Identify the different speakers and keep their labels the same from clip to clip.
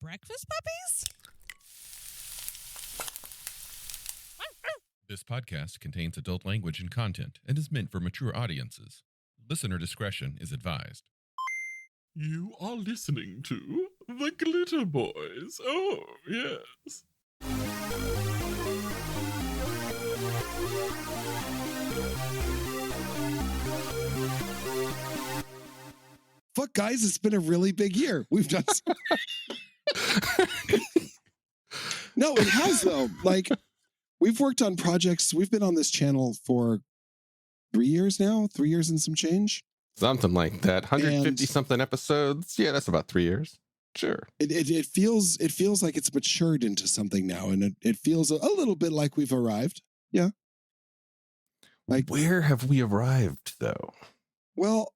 Speaker 1: breakfast puppies?
Speaker 2: This podcast contains adult language and content and is meant for mature audiences. Listener discretion is advised.
Speaker 3: You are listening to the Glitterbois. Oh, yes.
Speaker 4: Fuck, guys, it's been a really big year. We've done No, it has, though. Like, we've worked on projects. We've been on this channel for 3 years now, 3 years and some change.
Speaker 5: Something like that. 150 something episodes. Yeah, that's about 3 years. Sure.
Speaker 4: It feels like it's matured into something now, and it feels a little bit like we've arrived. Yeah.
Speaker 5: Like, where have we arrived, though?
Speaker 4: Well,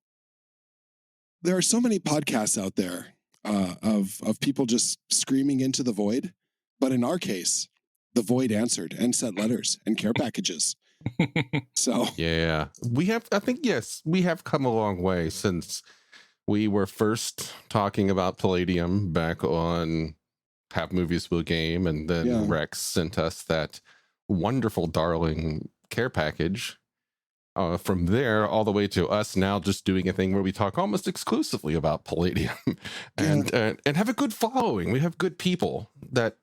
Speaker 4: there are so many podcasts out there of people just screaming into the void, but in our case, the void answered and sent letters and care packages. So
Speaker 5: yeah, we have. I think yes, we have come a long way since we were first talking about Palladium back on Have Movies Will Game, and then Rex sent us that wonderful, darling care package. From there, all the way to us now just doing a thing where we talk almost exclusively about Palladium, and have a good following. We have good people that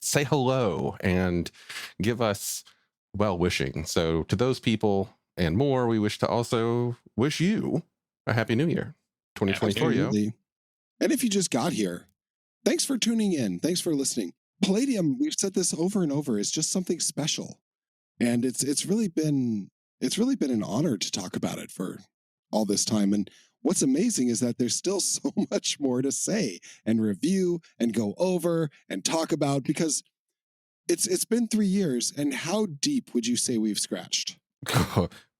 Speaker 5: say hello and give us well-wishing. So to those people and more, we wish to also wish you a happy new year, 2024. Yo.
Speaker 4: And if you just got here, thanks for tuning in. Thanks for listening. Palladium, we've said this over and over, is just something special, and it's really been an honor to talk about it for all this time. And what's amazing is that there's still so much more to say and review and go over and talk about, because it's been 3 years. And how deep would you say we've scratched?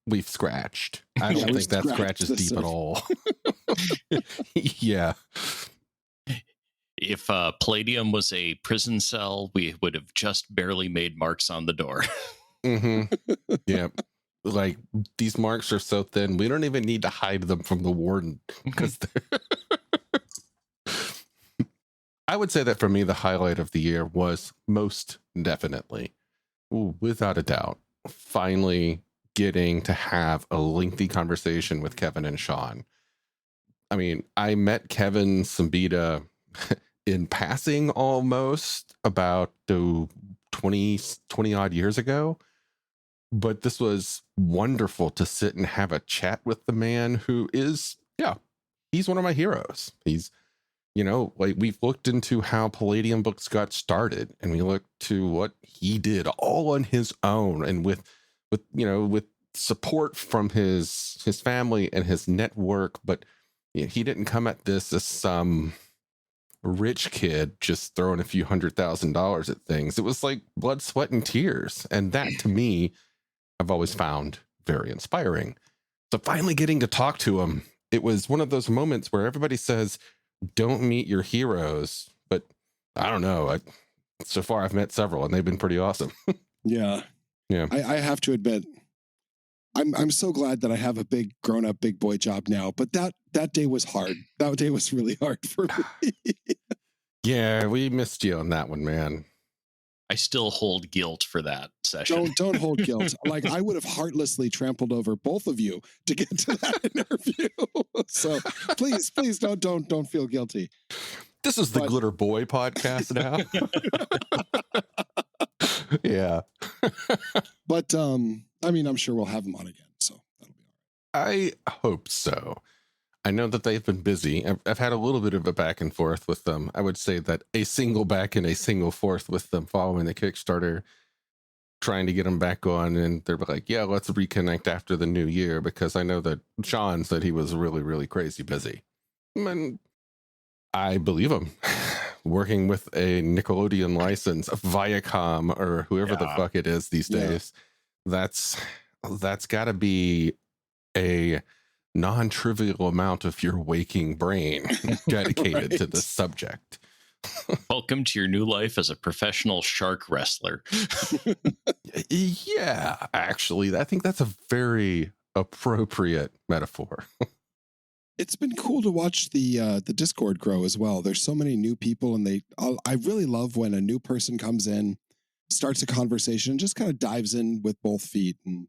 Speaker 5: We've scratched. I don't think that scratch is deep at all. Yeah.
Speaker 6: If Palladium was a prison cell, we would have just barely made marks on the door.
Speaker 5: Mm-hmm. Yeah. Like, these marks are so thin, we don't even need to hide them from the warden. Because I would say that for me, the highlight of the year was most definitely, without a doubt, finally getting to have a lengthy conversation with Kevin and Sean. I mean, I met Kevin Siembieda in passing almost about 20 odd years ago. But this was wonderful to sit and have a chat with the man who is, he's one of my heroes. He's, like, we've looked into how Palladium books got started, and we looked to what he did all on his own, and with support from his family and his network. But he didn't come at this as some rich kid just throwing a few $100,000 at things. It was like blood, sweat, and tears. And that, to me, I've always found very inspiring. So finally getting to talk to him, it was one of those moments where everybody says, don't meet your heroes. But I don't know. So far, I've met several, and they've been pretty awesome.
Speaker 4: Yeah. I have to admit, I'm so glad that I have a big grown-up big boy job now. But that day was hard. That day was really hard for me.
Speaker 5: Yeah, we missed you on that one, man.
Speaker 6: I still hold guilt for that session.
Speaker 4: Don't hold guilt. Like, I would have heartlessly trampled over both of you to get to that interview. So please don't feel guilty.
Speaker 5: This is the Glitter Boy podcast now. Yeah.
Speaker 4: But I mean, I'm sure we'll have him on again, so that'll be all
Speaker 5: right. I hope so. I know that they've been busy. I've had a little bit of a back and forth with them. I would say that a single back and a single forth with them following the Kickstarter, trying to get them back on. And they're like, yeah, let's reconnect after the new year, because I know that Sean said he was really, really crazy busy. And I believe him. Working with a Nickelodeon license, Viacom, or whoever the fuck it is these days, that's got to be a non-trivial amount of your waking brain dedicated to this subject.
Speaker 6: Welcome to your new life as a professional shark wrestler.
Speaker 5: Yeah, actually, I think that's a very appropriate metaphor.
Speaker 4: It's been cool to watch the Discord grow as well. There's so many new people, and I really love when a new person comes in, starts a conversation, just kind of dives in with both feet, and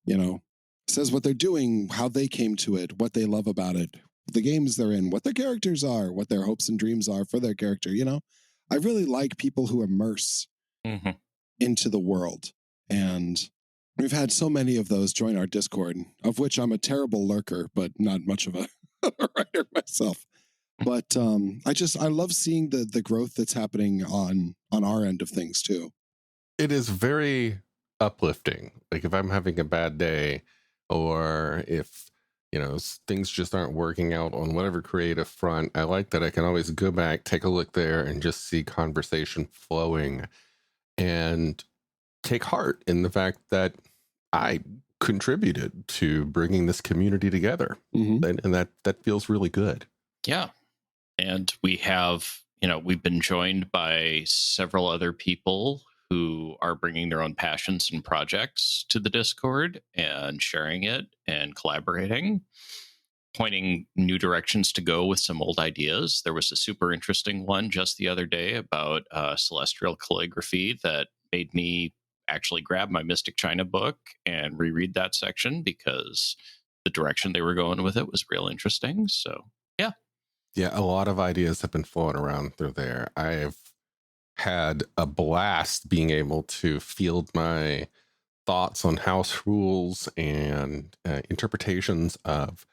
Speaker 4: you know, says what they're doing, how they came to it, what they love about it, the games they're in, what their characters are, what their hopes and dreams are for their character. I really like people who immerse into the world, and we've had so many of those join our Discord, of which I'm a terrible lurker, but not much of a writer myself. But I love seeing the growth that's happening on our end of things too.
Speaker 5: It is very uplifting. Like if I'm having a bad day, or if things just aren't working out on whatever creative front, I like that I can always go back, take a look there, and just see conversation flowing, and take heart in the fact that I contributed to bringing this community together. And that feels really good.
Speaker 6: Yeah. And we have, we've been joined by several other people who are bringing their own passions and projects to the Discord and sharing it and collaborating, pointing new directions to go with some old ideas. There was a super interesting one just the other day about celestial calligraphy that made me actually grab my Mystic China book and reread that section, because the direction they were going with it was real interesting. So, yeah.
Speaker 5: Yeah, a lot of ideas have been floating around through there. I've had a blast being able to field my thoughts on house rules and interpretations of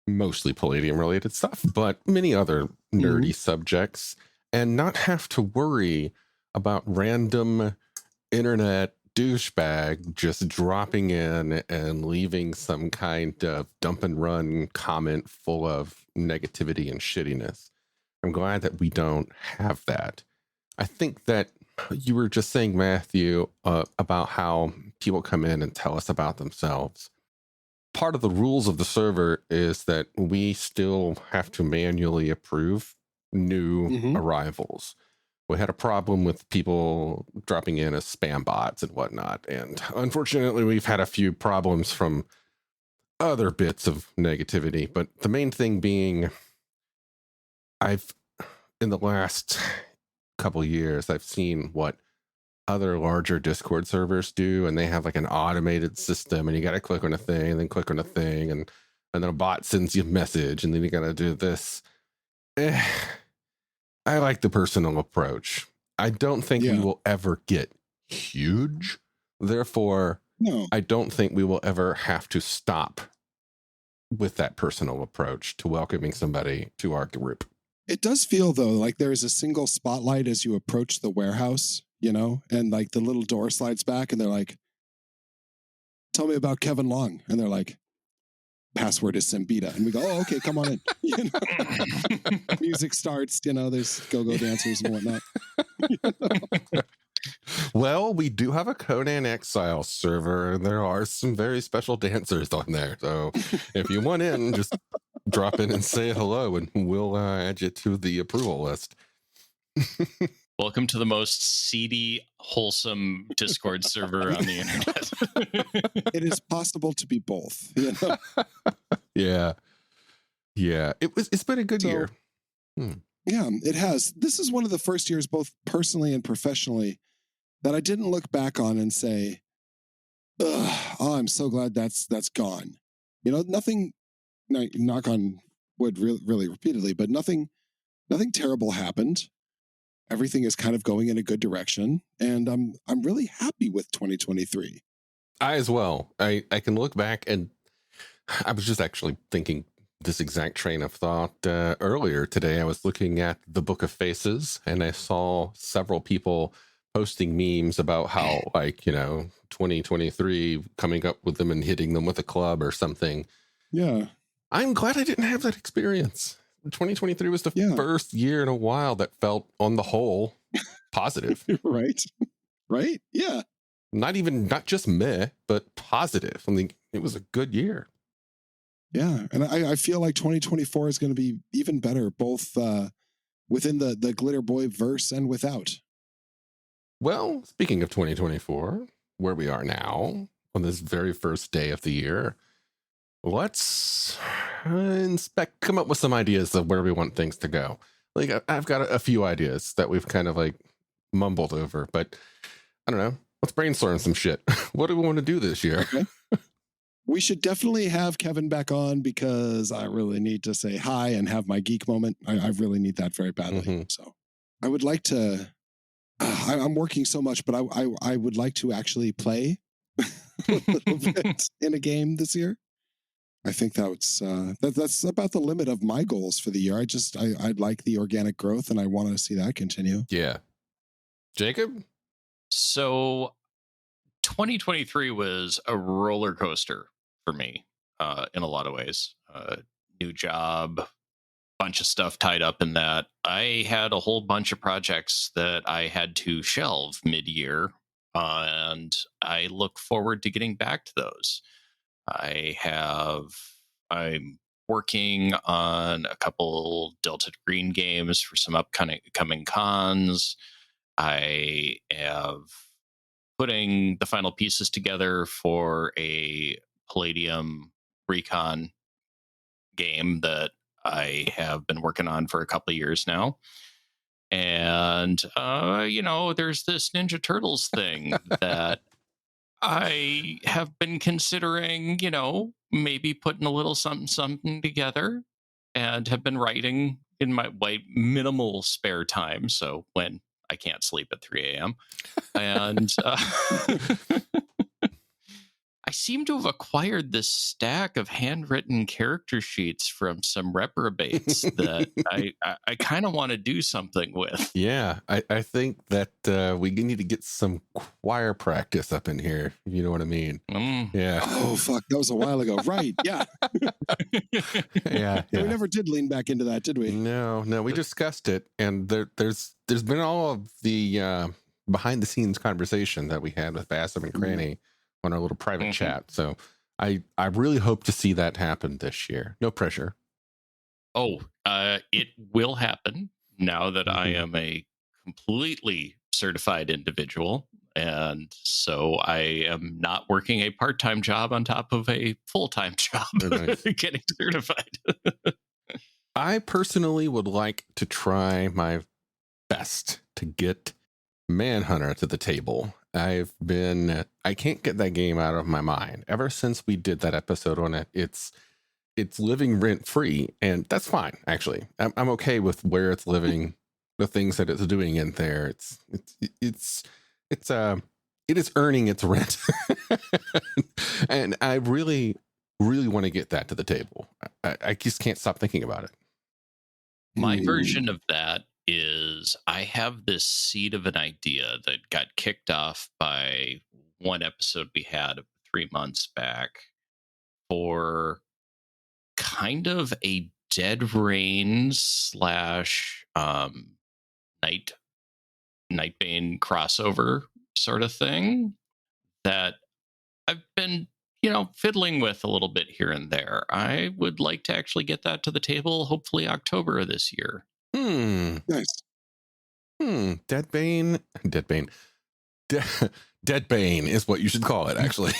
Speaker 5: mostly Palladium related stuff, but many other nerdy subjects, and not have to worry about random internet douchebag just dropping in and leaving some kind of dump and run comment full of negativity and shittiness. I'm glad that we don't have that. I think that you were just saying, Matthew, about how people come in and tell us about themselves. Part of the rules of the server is that we still have to manually approve new arrivals. We had a problem with people dropping in as spam bots and whatnot. And unfortunately, we've had a few problems from other bits of negativity. But the main thing being, in the last couple years, I've seen what other larger Discord servers do, and they have like an automated system, and you got to click on a thing, and then click on a thing, and then a bot sends you a message, and then you got to do this. I like the personal approach. I don't think we will ever get huge. Therefore, I don't think we will ever have to stop with that personal approach to welcoming somebody to our group.
Speaker 4: It does feel, though, like there is a single spotlight as you approach the warehouse, and like the little door slides back, and they're like, tell me about Kevin Long. And they're like, password is Siembieda. And we go, oh, okay, come on in. Music starts, there's go-go dancers and whatnot.
Speaker 5: Well, we do have a Conan Exile server, and there are some very special dancers on there. So if you want in, just drop in and say hello, and we'll add you to the approval list.
Speaker 6: Welcome to the most seedy, wholesome Discord server on the internet.
Speaker 4: It is possible to be both.
Speaker 5: Yeah. It's been a good year.
Speaker 4: Yeah, it has. This is one of the first years, both personally and professionally, that I didn't look back on and say, oh, I'm so glad that's gone. Nothing, knock on wood really repeatedly, but nothing terrible happened. Everything is kind of going in a good direction, and I'm really happy with 2023.
Speaker 5: I as well. I can look back, and I was just actually thinking this exact train of thought earlier today. I was looking at the Book of Faces, and I saw several people posting memes about how 2023 coming up with them and hitting them with a club or something.
Speaker 4: Yeah.
Speaker 5: I'm glad I didn't have that experience. 2023 was the first year in a while that felt, on the whole, positive.
Speaker 4: Right. Yeah.
Speaker 5: Not just meh, but positive. I mean, it was a good year.
Speaker 4: Yeah. And I feel like 2024 is going to be even better, both within the Glitterbois verse and without.
Speaker 5: Well, speaking of 2024, where we are now on this very first day of the year, let's come up with some ideas of where we want things to go. Like I've got a few ideas that we've kind of like mumbled over, but I don't know. Let's brainstorm some shit. What do we want to do this year?
Speaker 4: Okay. We should definitely have Kevin back on because I really need to say hi and have my geek moment. I really need that very badly.
Speaker 5: Mm-hmm.
Speaker 4: So I would like to. I'm working so much, but I would like to actually play a little bit in a game this year. I think that's about the limit of my goals for the year. I'd like the organic growth, and I want to see that continue.
Speaker 5: Yeah, Jacob.
Speaker 6: So 2023 was a roller coaster for me in a lot of ways. New job, bunch of stuff tied up in that. I had a whole bunch of projects that I had to shelve mid-year, and I look forward to getting back to those. I'm working on a couple Delta Green games for some upcoming cons. I have putting the final pieces together for a Palladium recon game that I have been working on for a couple of years now. And, there's this Ninja Turtles thing that I have been considering, maybe putting a little something together, and have been writing in my minimal spare time. So when I can't sleep at 3 a.m. And I seem to have acquired this stack of handwritten character sheets from some reprobates that I kind of want to do something with.
Speaker 5: Yeah, I think that we need to get some choir practice up in here. You know what I mean? Yeah.
Speaker 4: Oh, fuck. That was a while ago. Right. Yeah.
Speaker 5: Yeah.
Speaker 4: We never did lean back into that, did we?
Speaker 5: No. We discussed it. And there's been all of the behind the scenes conversation that we had with Bassam and Cranny on our little private chat. So I really hope to see that happen this year. No pressure.
Speaker 6: Oh, it will happen now that I am a completely certified individual. And so I am not working a part-time job on top of a full-time job getting certified.
Speaker 5: I personally would like to try my best to get Manhunter to the table. I can't get that game out of my mind. Ever since we did that episode on it, it's living rent free, and that's fine. Actually, I'm okay with where it's living, the things that it's doing in there. It is earning its rent, and I really want to get that to the table. I just can't stop thinking about it.
Speaker 6: My version of that is I have this seed of an idea that got kicked off by one episode we had 3 months back for kind of a Dead Rain / Nightbane crossover sort of thing that I've been, fiddling with a little bit here and there. I would like to actually get that to the table, hopefully October of this year.
Speaker 4: Nice.
Speaker 5: Deadbane is what you should call it, actually.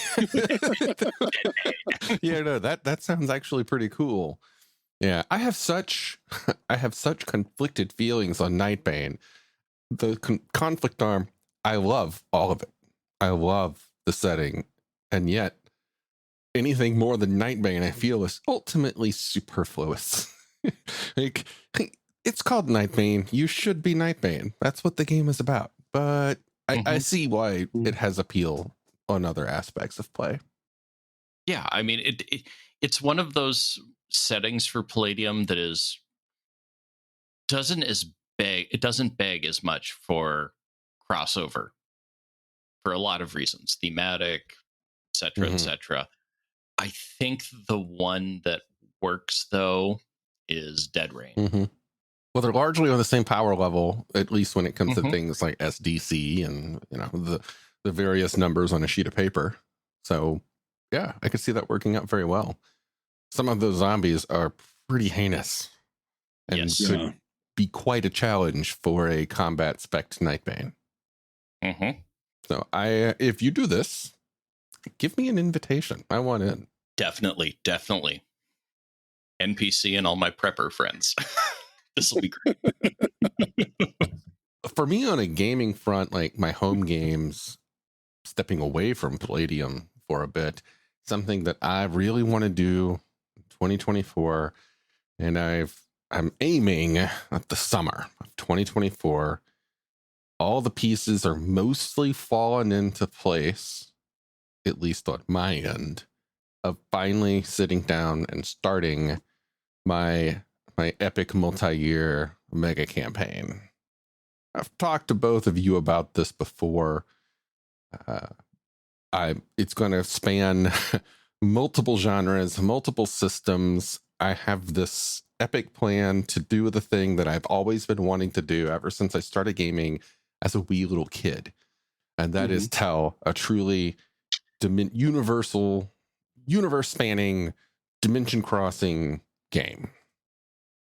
Speaker 5: Yeah, no, that sounds actually pretty cool. Yeah, I have such conflicted feelings on Nightbane. The conflict arm, I love all of it. I love the setting, and yet anything more than Nightbane, I feel, is ultimately superfluous. Like, it's called Nightbane. You should be Nightbane. That's what the game is about. But I see why it has appeal on other aspects of play.
Speaker 6: Yeah, I mean, it's one of those settings for Palladium that doesn't beg as much for crossover for a lot of reasons, thematic, etc., etc. I think the one that works though is Dead Rain.
Speaker 5: Well, they're largely on the same power level, at least when it comes to things like SDC and the various numbers on a sheet of paper. So yeah, I could see that working out very well. Some of those zombies are pretty heinous and could be quite a challenge for a combat spec Nightbane. So if you do this, give me an invitation. I want in.
Speaker 6: Definitely. NPC and all my prepper friends. This will be great.
Speaker 5: For me, on a gaming front, like my home games, stepping away from Palladium for a bit, something that I really want to do in 2024, and I'm aiming at the summer of 2024. All the pieces are mostly fallen into place, at least on my end, of finally sitting down and starting my epic multi-year mega campaign. I've talked to both of you about this before. It's going to span multiple genres, multiple systems. I have this epic plan to do the thing that I've always been wanting to do ever since I started gaming as a wee little kid. And that is tell a truly universe-spanning, dimension-crossing game.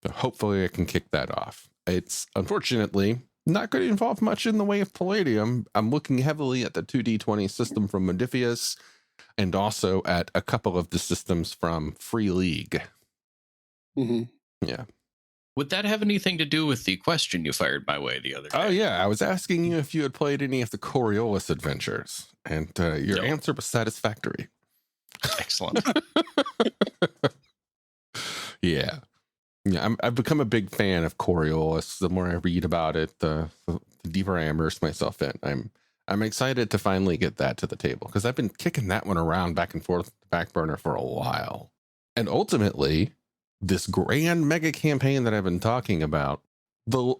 Speaker 5: So hopefully I can kick that off. It's unfortunately not going to involve much in the way of Palladium. I'm looking heavily at the 2D20 system from Modifius and also at a couple of the systems from Free League. Yeah.
Speaker 6: Would that have anything to do with the question you fired my way the other day?
Speaker 5: Oh, yeah. I was asking you if you had played any of the Coriolis adventures, and your answer was satisfactory.
Speaker 6: Excellent.
Speaker 5: Yeah. I've become a big fan of Coriolis. The more I read about it, the deeper I immerse myself in. I'm excited to finally get that to the table, because I've been kicking that one around back and forth back burner for a while. And ultimately, this grand mega campaign that I've been talking about, the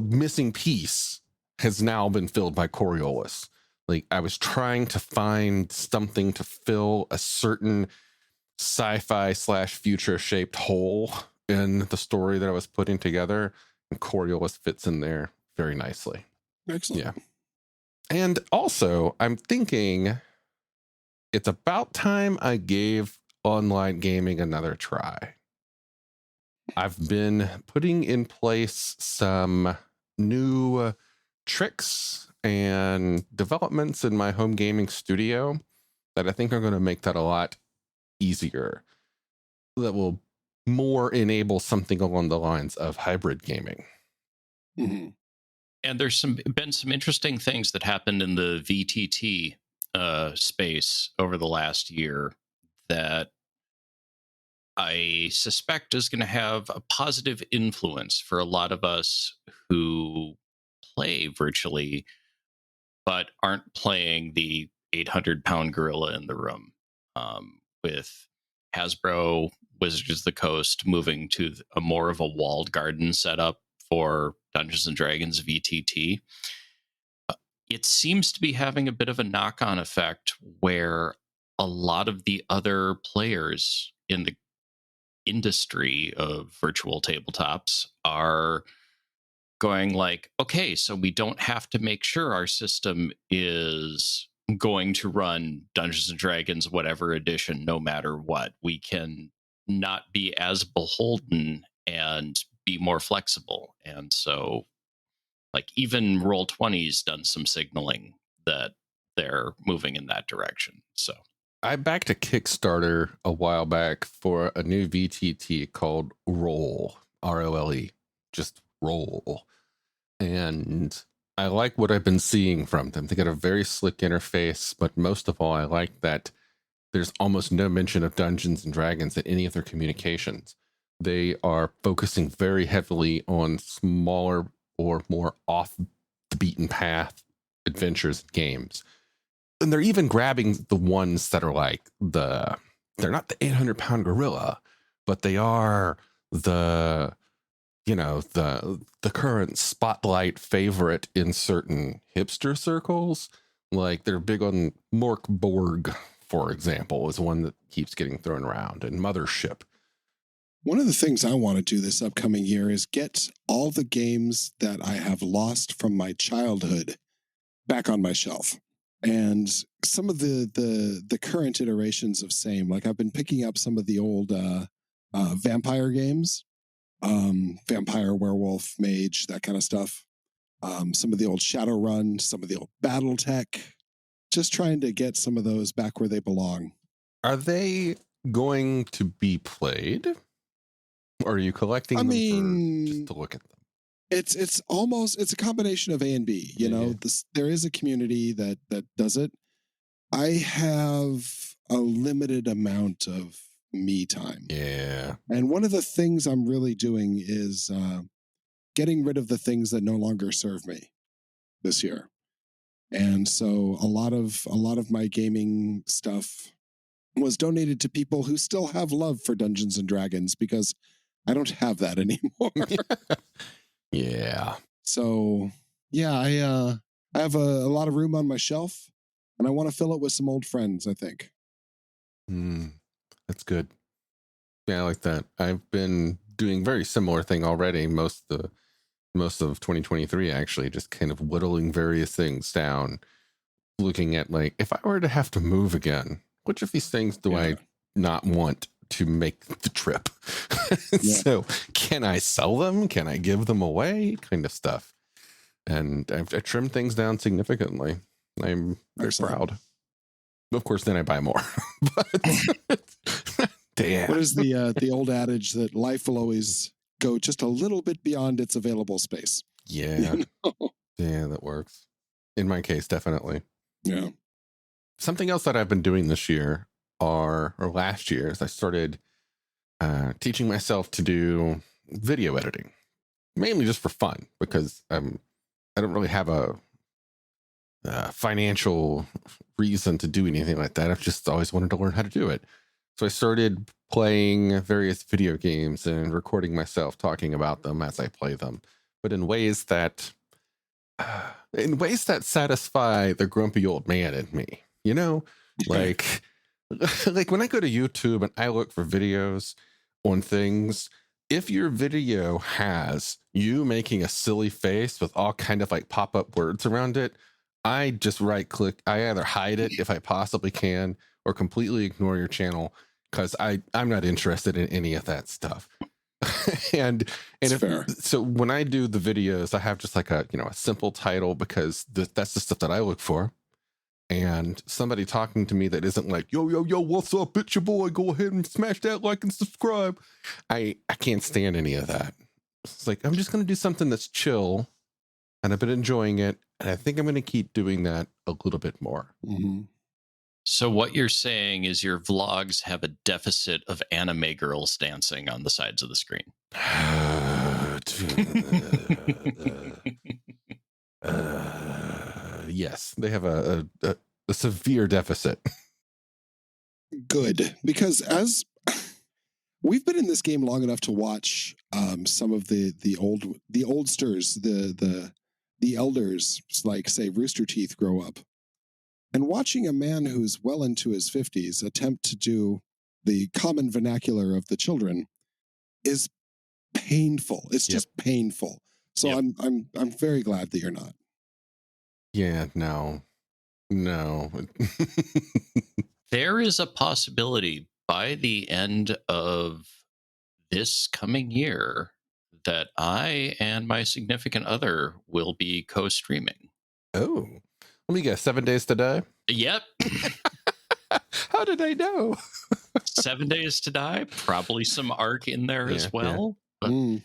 Speaker 5: missing piece has now been filled by Coriolis. Like, I was trying to find something to fill a certain sci-fi / future shaped hole in the story that I was putting together, and Coriolis fits in there very nicely.
Speaker 4: Excellent.
Speaker 5: Yeah. And also, I'm thinking it's about time I gave online gaming another try. I've been putting in place some new tricks and developments in my home gaming studio that I think are going to make that a lot easier. That will more enable something along the lines of hybrid gaming.
Speaker 6: And there's been some interesting things that happened in the VTT space over the last year that I suspect is going to have a positive influence for a lot of us who play virtually, but aren't playing the 800-pound gorilla in the room. With Hasbro Wizards of the Coast moving to a more of a walled garden setup for Dungeons and Dragons VTT, it seems to be having a bit of a knock-on effect where a lot of the other players in the industry of virtual tabletops are going like, okay, so we don't have to make sure our system is going to run Dungeons and Dragons whatever edition no matter what. We can not be as beholden and be more flexible. And so, like, even Roll20's done some signaling that they're moving in that direction. So
Speaker 5: I backed a Kickstarter a while back for a new VTT called Roll, ROLE, just Roll. And I like what I've been seeing from them. They got a very slick interface, but most of all, I like that there's almost no mention of Dungeons and Dragons in any of their communications. They are focusing very heavily on smaller or more off the beaten path adventures and games. And they're even grabbing the ones that are like they're not the 800-pound gorilla, but they are the current spotlight favorite in certain hipster circles. Like, they're big on Mork Borg, for example, is one that keeps getting thrown around, and Mothership.
Speaker 4: One of the things I want to do this upcoming year is get all the games that I have lost from my childhood back on my shelf. And some of the current iterations of same, like I've been picking up some of the old vampire games, vampire, werewolf, mage, that kind of stuff. Some of the old Shadowrun, some of the old BattleTech, just trying to get some of those back where they belong.
Speaker 5: Are they going to be played? Or are you collecting them for just to look at them?
Speaker 4: It's almost, it's a combination of A and B. You know, there is a community that does it. I have a limited amount of me time.
Speaker 5: Yeah.
Speaker 4: And one of the things I'm really doing is getting rid of the things that no longer serve me this year. And so a lot of my gaming stuff was donated to people who still have love for Dungeons and Dragons, because I don't have that anymore.
Speaker 5: Yeah.
Speaker 4: So yeah, I have a lot of room on my shelf, and I want to fill it with some old friends, I think.
Speaker 5: That's good. Yeah, I like that. I've been doing very similar thing already. Most of 2023, actually, just kind of whittling various things down, looking at, like, if I were to have to move again, which of these things do I not want to make the trip? So can I sell them? Can I give them away? Kind of stuff. And I've trimmed things down significantly. I'm very proud. Of course, then I buy more. But damn.
Speaker 4: What is the old adage that life will always go just a little bit beyond its available space?
Speaker 5: Yeah. You know? Yeah, that works. In my case, definitely.
Speaker 4: Yeah.
Speaker 5: Something else that I've been doing this year or last year is I started teaching myself to do video editing, mainly just for fun, because I don't really have a financial reason to do anything like that. I've just always wanted to learn how to do it. So I started playing various video games and recording myself talking about them as I play them, but in ways that satisfy the grumpy old man in me, you know, like when I go to YouTube and I look for videos on things, if your video has you making a silly face with all kind of like pop-up words around it, I just right click. I either hide it if I possibly can, or completely ignore your channel, because I'm not interested in any of that stuff. and so when I do the videos, I have just like a simple title, because that's the stuff that I look for. And somebody talking to me that isn't like, yo, what's up, bitch, your boy, go ahead and smash that like and subscribe. I can't stand any of that. It's like, I'm just going to do something that's chill, and I've been enjoying it, and I think I'm going to keep doing that a little bit more.
Speaker 4: Mm-hmm.
Speaker 6: So what you're saying is your vlogs have a deficit of anime girls dancing on the sides of the screen.
Speaker 5: Yes, they have a severe deficit.
Speaker 4: Good, because as we've been in this game long enough to watch some of the oldsters, the elders, like say Rooster Teeth, grow up, and watching a man who's well into his 50s attempt to do the common vernacular of the children is painful. It's just painful. So I'm very glad that you're not.
Speaker 5: Yeah, no.
Speaker 6: There is a possibility by the end of this coming year that I and my significant other will be co-streaming.
Speaker 5: Oh, let me guess, 7 days to die?
Speaker 6: Yep.
Speaker 5: How did I know?
Speaker 6: 7 days to die, probably some ARC in there as well.
Speaker 5: Yeah.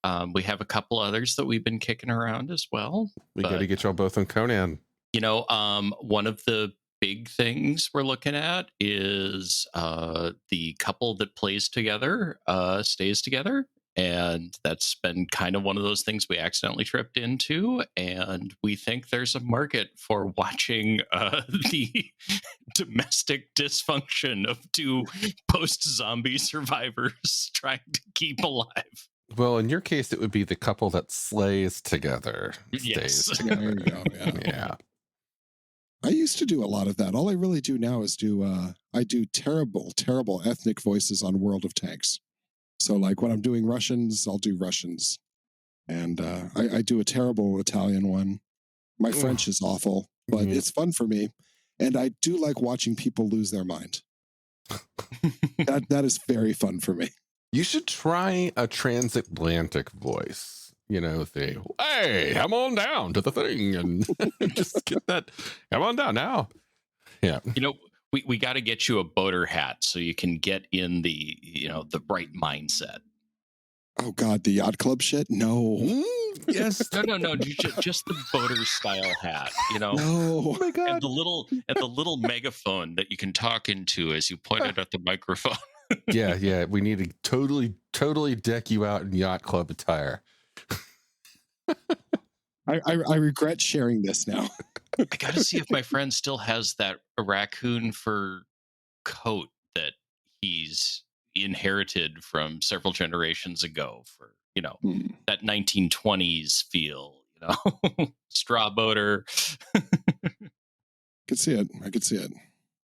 Speaker 6: But we have a couple others that we've been kicking around as well.
Speaker 5: We got to get y'all both on Conan.
Speaker 6: One of the big things we're looking at is the couple that plays together stays together. And that's been kind of one of those things we accidentally tripped into. And we think there's a market for watching the domestic dysfunction of two post-zombie survivors trying to keep alive.
Speaker 5: Well, in your case, it would be the couple that slays together.
Speaker 6: Yes.
Speaker 4: There you go.
Speaker 5: Yeah.
Speaker 4: I used to do a lot of that. All I really do now is I do terrible ethnic voices on World of Tanks. So like when I'm doing Russians, I'll do Russians. And I do a terrible Italian one. My French is awful, but it's fun for me. And I do like watching people lose their mind. That is very fun for me.
Speaker 5: You should try a transatlantic voice. Hey, come on down to the thing, and just get that. Come on down now. Yeah.
Speaker 6: We got to get you a boater hat so you can get in the right mindset.
Speaker 4: Oh God, the yacht club shit? No.
Speaker 5: Yes.
Speaker 6: No. Just the boater style hat,
Speaker 4: No.
Speaker 5: Oh my
Speaker 6: and
Speaker 5: God.
Speaker 6: the little megaphone that you can talk into as you point it at the microphone.
Speaker 5: Yeah. We need to totally deck you out in yacht club attire.
Speaker 4: I regret sharing this now.
Speaker 6: I got to see if my friend still has that raccoon fur coat that he's inherited from several generations ago for, that 1920s feel, straw boater.
Speaker 4: Could see it. I could see it.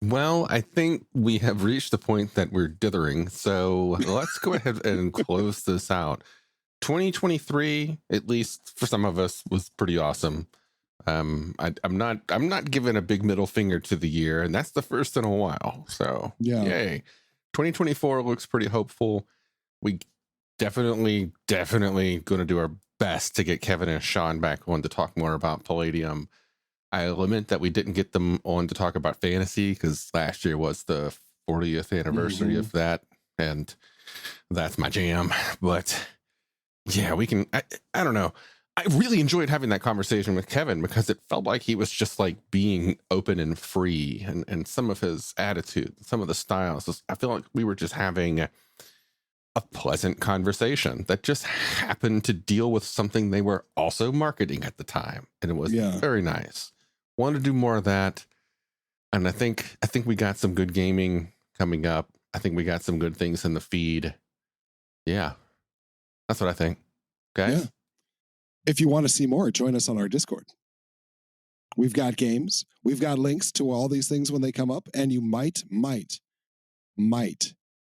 Speaker 5: Well, I think we have reached the point that we're dithering. So let's go ahead and close this out. 2023, at least for some of us, was pretty awesome. I'm not giving a big middle finger to the year, and that's the first in a while. So
Speaker 4: Yeah.
Speaker 5: yay. 2024 looks pretty hopeful. We definitely going to do our best to get Kevin and Sean back on to talk more about Palladium. I lament that we didn't get them on to talk about fantasy because last year was the 40th anniversary of that, and that's my jam. But yeah, we can. I don't know. I really enjoyed having that conversation with Kevin because it felt like he was just like being open and free, and some of his attitude, some of the styles. I feel like we were just having a pleasant conversation that just happened to deal with something they were also marketing at the time, and it was very nice. Want to do more of that, and I think we got some good gaming coming up. I think we got some good things in the feed. Yeah, that's what I think. Guys.
Speaker 4: Yeah. If you want to see more, join us on our Discord. We've got games. We've got links to all these things when they come up, and you might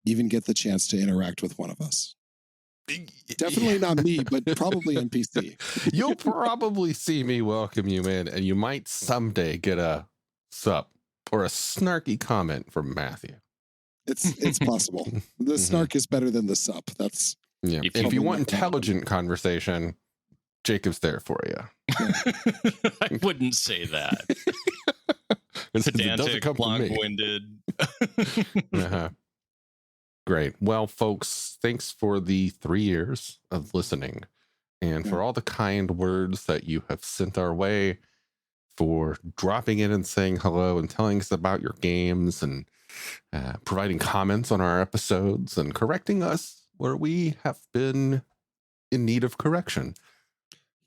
Speaker 4: even get the chance to interact with one of us. Definitely not me, but probably NPC.
Speaker 5: You'll probably see me welcome you in, and you might someday get a sup or a snarky comment from Matthew.
Speaker 4: It's possible. The snark is better than the sup. That's
Speaker 5: If you want intelligent conversation, Jacob's there for you.
Speaker 6: I wouldn't say that. Pedantic, long-winded.
Speaker 5: Great. Well, folks, thanks for the 3 years of listening and for all the kind words that you have sent our way, for dropping in and saying hello and telling us about your games and providing comments on our episodes and correcting us where we have been in need of correction.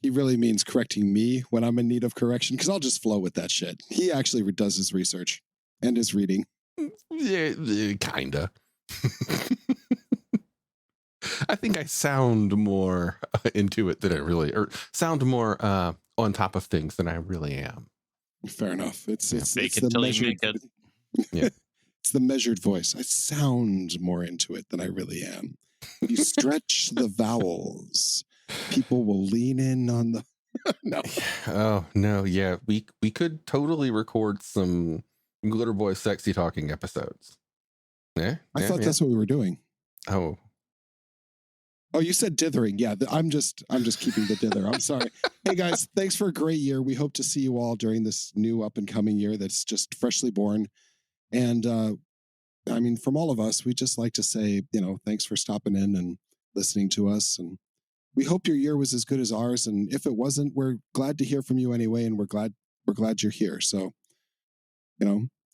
Speaker 4: He really means correcting me when I'm in need of correction, because I'll just flow with that shit. He actually does his research and his reading.
Speaker 5: Yeah, kinda. I think I sound more into it than I really, or sound more on top of things than I really am.
Speaker 4: Fair enough. It's
Speaker 6: make
Speaker 4: the
Speaker 6: it till
Speaker 4: measured.
Speaker 6: you make it.
Speaker 5: Yeah.
Speaker 4: It's the measured voice. I sound more into it than I really am. You stretch the vowels. People will lean in on the. No.
Speaker 5: Oh no. Yeah, we could totally record some Glitterbois sexy talking episodes. Yeah.
Speaker 4: I thought that's what we were doing.
Speaker 5: Oh,
Speaker 4: you said dithering. Yeah, I'm just keeping the dither. I'm sorry. Hey guys, thanks for a great year. We hope to see you all during this new up and coming year that's just freshly born. And I mean, from all of us, we just like to say, thanks for stopping in and listening to us. And we hope your year was as good as ours. And if it wasn't, we're glad to hear from you anyway. And we're glad you're here. So,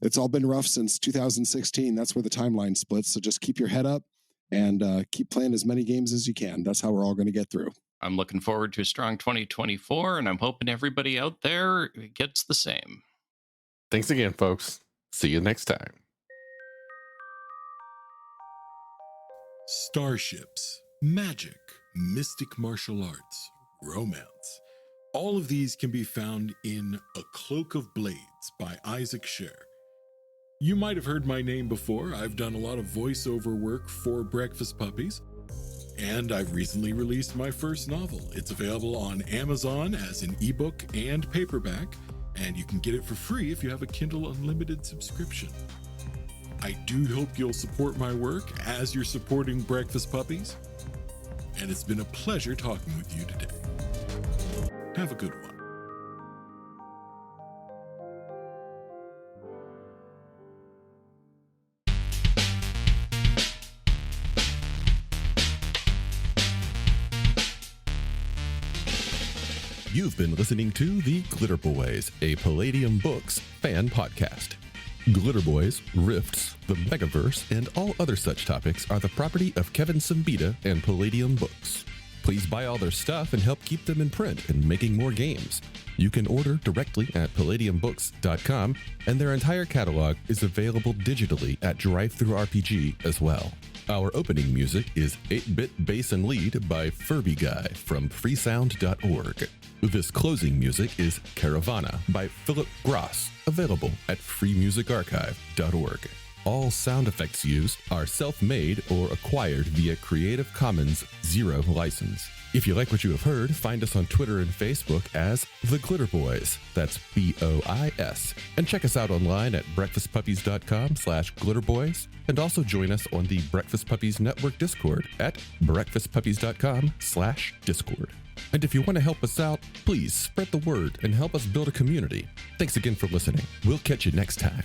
Speaker 4: it's all been rough since 2016. That's where the timeline splits. So just keep your head up and keep playing as many games as you can. That's how we're all going to get through.
Speaker 6: I'm looking forward to a strong 2024, and I'm hoping everybody out there gets the same.
Speaker 5: Thanks again, folks. See you next time.
Speaker 3: Starships, magic, mystic martial arts, romance. All of these can be found in A Cloak of Blades by Isaac Scher. You might have heard my name before. I've done a lot of voiceover work for Breakfast Puppies, and I've recently released my first novel. It's available on Amazon as an ebook and paperback, and you can get it for free if you have a Kindle Unlimited subscription. I do hope you'll support my work as you're supporting Breakfast Puppies, and it's been a pleasure talking with you today. Have a good one.
Speaker 2: You've been listening to The Glitterbois, a Palladium Books fan podcast. Glitterbois, Rifts, the Megaverse, and all other such topics are the property of Kevin Siembieda and Palladium Books. Please buy all their stuff and help keep them in print and making more games. You can order directly at palladiumbooks.com, and their entire catalog is available digitally at Drive-Thru RPG as well. Our opening music is 8-Bit Bass and Lead by Furby Guy from freesound.org. This closing music is Caravana by Philip Gross, available at freemusicarchive.org. All sound effects used are self-made or acquired via Creative Commons Zero license. If you like what you have heard, find us on Twitter and Facebook as The Glitterbois. That's BOIS. And check us out online at breakfastpuppies.com/glitterboys. And also join us on the Breakfast Puppies Network Discord at breakfastpuppies.com/discord. And if you want to help us out, please spread the word and help us build a community. Thanks again for listening. We'll catch you next time.